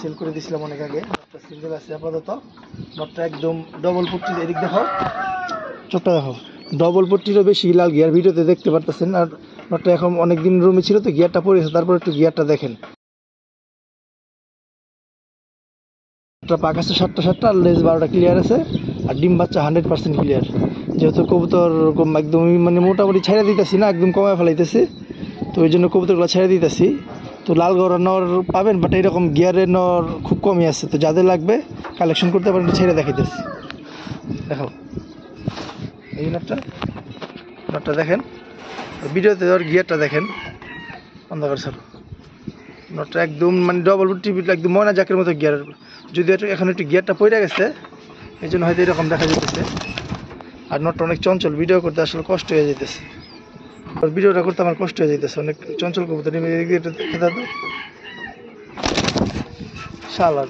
Sell করে দিয়েছিলাম অনেক আগে, নটটা সিঙ্গেল আছে আপাতত। নটটা একদম ডবল পট্টির, এদিক দেখো, চোখটা দেখো, ডবল পট্টিরও বেশি লাল গিয়ার, ভিডিওতে দেখতে পারতেছেন। আর নটটা এখন অনেকদিন রুমে ছিল তো গিয়ারটা পড়েছে, তারপর একটু গিয়ারটা দেখেন। পাক আছে 7টা আর লেজ 12টা ক্লিয়ার আছে। আর ডিম বাচ্চা 100% ক্লিয়ার। যেহেতু কবুতর একদম মানে মোটামুটি ছেড়ে দিতেছি না, একদম কমায় ফেলাইতেছি, তো ওই জন্য কবুতরগুলো ছেড়ে দিতেছি। তো লাল গড়া নর পাবেন, বাট এরকম গিয়ারের নর খুব কমই আছে। তো যাদের লাগবে কালেকশন করতে পারেন, ছেড়ে দেখাইতেছি। দেখো এই নটটা দেখেন, ভিডিওতে ওর গিয়ারটা দেখেন, অন্ধকার স্যার। নটটা একদম মানে ডবল টিভি, একদম ময়না জাকের মতো গিয়ার। যদিও এখন একটু গিয়ারটা পড়ে গেছে, এই জন্য হয়তো এরকম দেখা যেতেছে। আর নটটা অনেক চঞ্চল, ভিডিও করতে আসলে কষ্ট হয়ে যেতেছে। ভিডিওটা করতে আমার কষ্ট হয়ে যেতেছে, অনেক চঞ্চল কবুতর। শালা